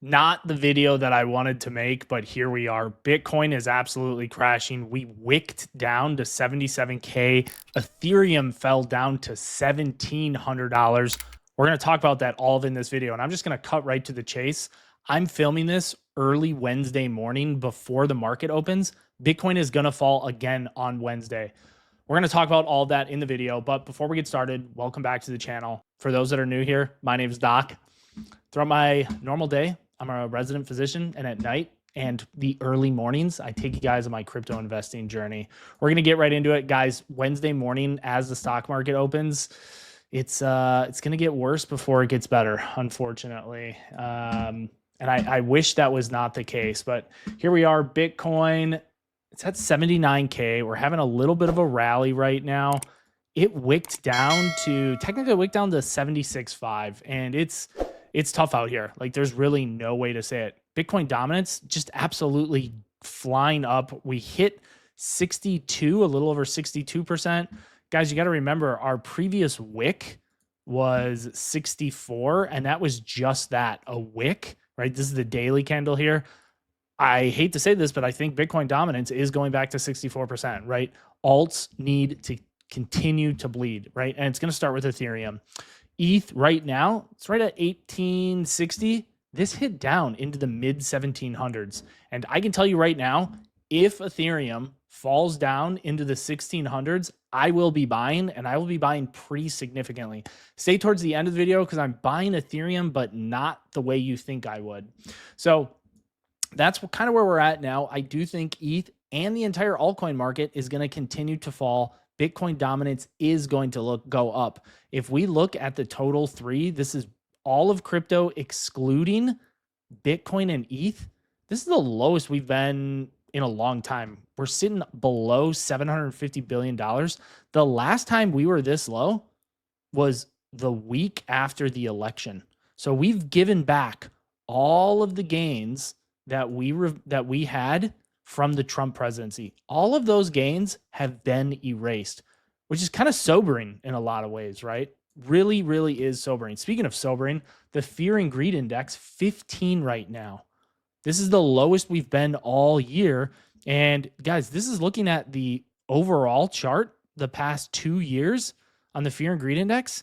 Not the video that I wanted to make, but here we are. Bitcoin is absolutely crashing. We wicked down to 77K. Ethereum fell down to $1,700. We're going to talk about that all in this video, and I'm just going to cut right to the chase. I'm filming this early Wednesday morning before the market opens. Bitcoin is going to fall again on Wednesday. We're going to talk about all of that in the video, but before we get started, welcome back to the channel. For those that are new here, my name is Doc. Throughout my normal day, I'm a resident physician, and at night and the early mornings, I take you guys on my crypto investing journey. We're going to get right into it, guys. Wednesday morning, as the stock market opens, it's going to get worse before it gets better, unfortunately. And I wish that was not the case, but here we are. Bitcoin, it's at 79K. We're having a little bit of a rally right now. It wicked down to, technically wicked down to 76.5, and it's tough out here. Like, there's really no way to say it. Bitcoin dominance just absolutely flying up. We hit 62, a little over 62%. Guys, you got to remember our previous wick was 64, and that was just that, a wick, right? This is the daily candle here. I hate to say this, but I think Bitcoin dominance is going back to 64%, right? Alts need to continue to bleed, right? And it's going to start with Ethereum. ETH right now, it's right at 1860. This hit down into the mid 1700s. And I can tell you right now, if Ethereum falls down into the 1600s, I will be buying, and I will be buying pretty significantly. Stay towards the end of the video because I'm buying Ethereum, but not the way you think I would. So that's kind of where we're at now. I do think ETH and the entire altcoin market is going to continue to fall. Bitcoin dominance is going to go up. If we look at the total three, this is all of crypto excluding Bitcoin and ETH. This is the lowest we've been in a long time. We're sitting below $750 billion. The last time we were this low was the week after the election. So we've given back all of the gains that we had from the Trump presidency. All of those gains have been erased, which is kind of sobering in a lot of ways, right? Really, really is sobering. Speaking of sobering, the fear and greed index, 15 right now. This is the lowest we've been all year. And guys, this is looking at the overall chart the past 2 years on the fear and greed index.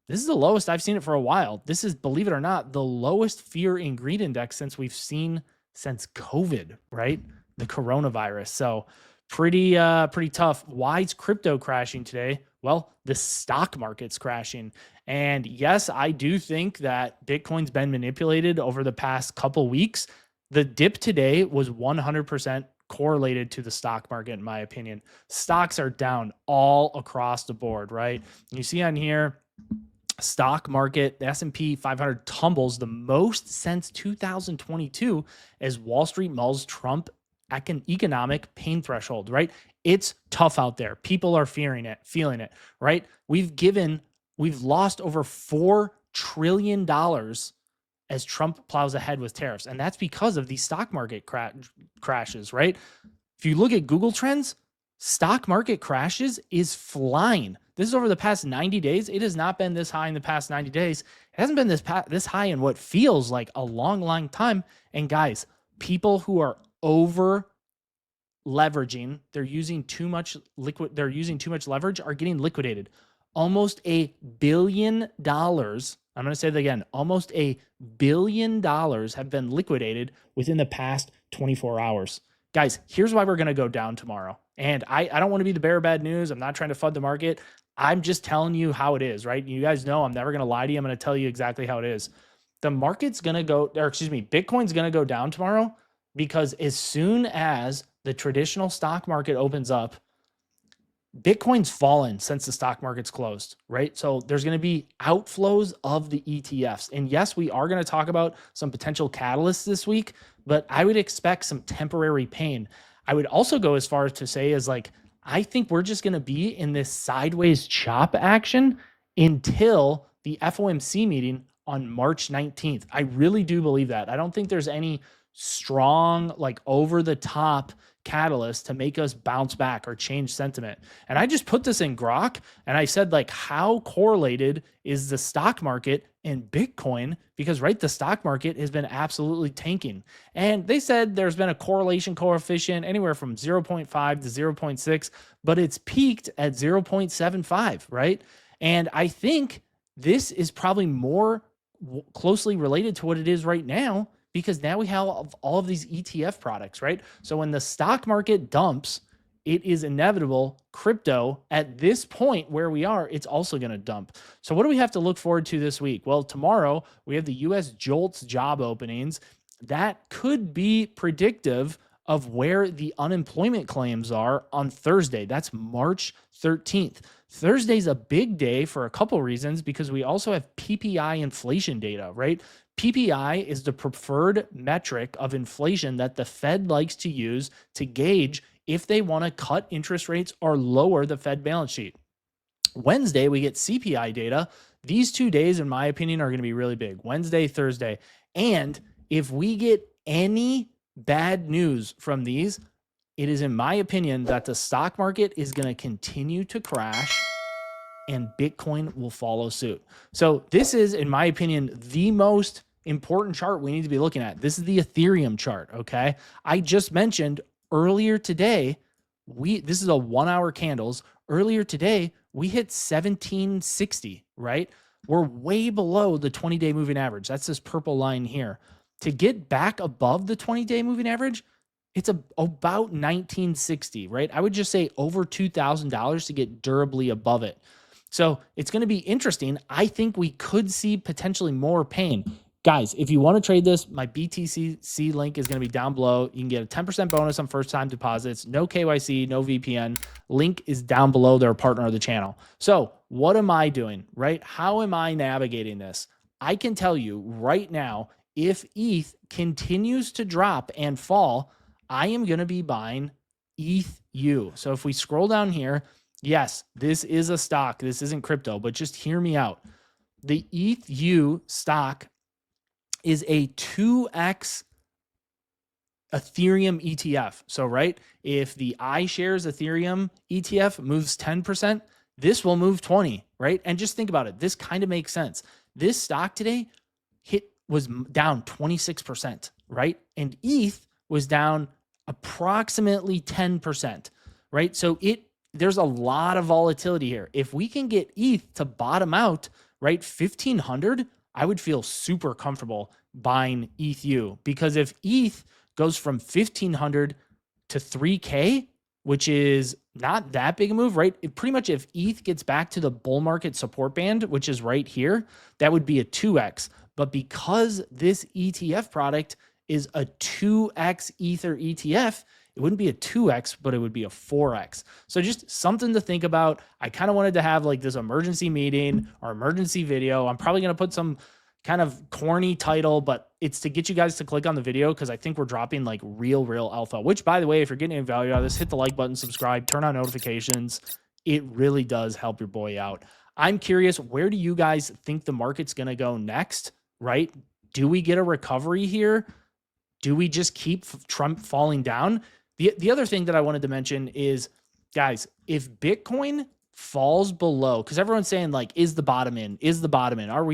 This is the lowest I've seen it for a while. This is, believe it or not, the lowest fear and greed index since COVID, right? The coronavirus. So pretty tough. Why is crypto crashing today? Well, the stock market's crashing. And yes, I do think that Bitcoin's been manipulated over the past couple weeks. The dip today was 100% correlated to the stock market, in my opinion. Stocks are down all across the board, right? You see on here, stock market, the S&P 500 tumbles the most since 2022 as Wall Street mulls Trump economic pain threshold, right? It's tough out there. People are feeling it, right? We've lost over $4 trillion as Trump plows ahead with tariffs. And that's because of these stock market crashes, right? If you look at Google Trends, stock market crashes is flying. This is over the past 90 days. It has not been this high in the past 90 days. It hasn't been this high in what feels like a long, long time. And guys, people who are over leveraging, they're using too much leverage, are getting liquidated. Almost $1 billion. I'm going to say that again. Almost $1 billion have been liquidated within the past 24 hours. Guys, here's why we're going to go down tomorrow. And I don't want to be the bearer of bad news. I'm not trying to FUD the market. I'm just telling you how it is, right? You guys know I'm never going to lie to you. I'm going to tell you exactly how it is. The market's going to go, or excuse me, Bitcoin's going to go down tomorrow because as soon as the traditional stock market opens up, Bitcoin's fallen since the stock market's closed, right? So there's going to be outflows of the ETFs. And yes, we are going to talk about some potential catalysts this week, but I would expect some temporary pain. I would also go as far as to say is like, I think we're just going to be in this sideways chop action until the FOMC meeting on March 19th. I really do believe that. I don't think there's any strong, like over the top catalyst to make us bounce back or change sentiment. And I just put this in Grok and I said, like, how correlated is the stock market and Bitcoin? Because, right, the stock market has been absolutely tanking. And they said there's been a correlation coefficient anywhere from 0.5 to 0.6, but it's peaked at 0.75, right? And I think this is probably more closely related to what it is right now, because now we have all of these ETF products, right? So when the stock market dumps, it is inevitable crypto at this point where we are, it's also going to dump. So what do we have to look forward to this week? Well, tomorrow we have the US JOLTS job openings. That could be predictive of where the unemployment claims are on Thursday. That's March 13th. Thursday's a big day for a couple reasons, because we also have PPI inflation data, right? PPI is the preferred metric of inflation that the Fed likes to use to gauge if they want to cut interest rates or lower the Fed balance sheet. Wednesday, we get CPI data. These 2 days, in my opinion, are going to be really big. Wednesday, Thursday. And if we get any bad news from these, it is, in my opinion, that the stock market is going to continue to crash and Bitcoin will follow suit. So this is, in my opinion, the most important chart we need to be looking at. This is the Ethereum chart, okay? I just mentioned earlier today, this is a 1 hour candles. Earlier today, we hit 1760, right? We're way below the 20-day moving average. That's this purple line here. To get back above the 20-day moving average, it's about 1960, right? I would just say over $2,000 to get durably above it. So it's going to be interesting. I think we could see potentially more pain. Guys, if you want to trade this, my BTC link is going to be down below. You can get a 10% bonus on first-time deposits. No KYC, no VPN. Link is down below. They're a partner of the channel. So what am I doing, right? How am I navigating this? I can tell you right now, if ETH continues to drop and fall, I am going to be buying ETHU. So if we scroll down here, yes, this is a stock. This isn't crypto, but just hear me out. The ETHU stock is a 2x Ethereum ETF. So, right, if the iShares Ethereum ETF moves 10%, this will move 20, right? And just think about it. This kind of makes sense. This stock today was down 26%, right? And ETH was down approximately 10%, right? So there's a lot of volatility here. If we can get ETH to bottom out, right, 1,500, I would feel super comfortable buying ETHU, because if ETH goes from 1,500 to 3K, which is not that big a move, right? Pretty much if ETH gets back to the bull market support band, which is right here, that would be a 2x. But because this ETF product is a 2x Ether ETF, it wouldn't be a 2x, but it would be a 4x. So just something to think about. I kind of wanted to have like this emergency meeting or emergency video. I'm probably going to put some kind of corny title, but it's to get you guys to click on the video, because I think we're dropping like real alpha, which, by the way, if you're getting any value out of this, hit the like button, subscribe, turn on notifications. It really does help your boy out. I'm curious, where do you guys think the market's going to go next, right? Do we get a recovery here? Do we just keep Trump falling down? The other thing that I wanted to mention is, guys, if Bitcoin falls below, because everyone's saying like, is the bottom in? Is the bottom in? Are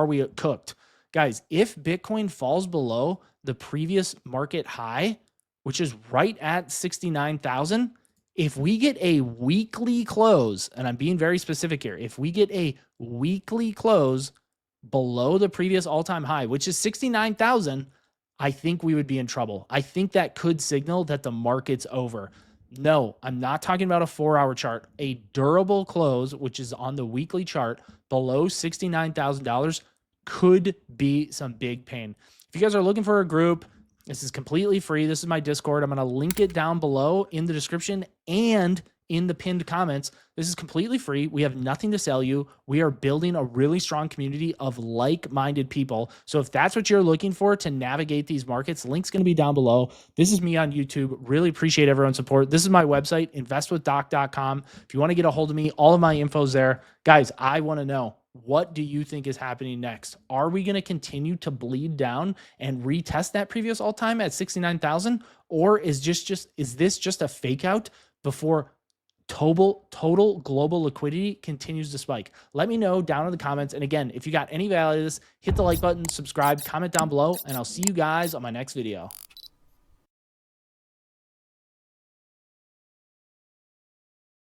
we cooked? Guys, if Bitcoin falls below the previous market high, which is right at 69,000, if we get a weekly close, and I'm being very specific here, if we get a weekly close below the previous all-time high, which is 69,000, I think we would be in trouble. I think that could signal that the market's over. No, I'm not talking about a 4-hour chart. A durable close, which is on the weekly chart, below $69,000 could be some big pain. If you guys are looking for a group, this is completely free. This is my Discord. I'm going to link it down below in the description and in the pinned comments. This is completely free. We have nothing to sell you. We are building a really strong community of like-minded people. So if that's what you're looking for to navigate these markets, link's going to be down below. This is me on YouTube. Really appreciate everyone's support. This is my website, InvestWithDoc.com. If you want to get a hold of me, all of my info's there. Guys, I want to know, what do you think is happening next? Are we going to continue to bleed down and retest that previous all-time at 69,000? Or is this just a fake out before total global liquidity continues to spike? Let me know down in the comments. And again, if you got any value to this, hit the like button, subscribe, comment down below, and I'll see you guys on my next video.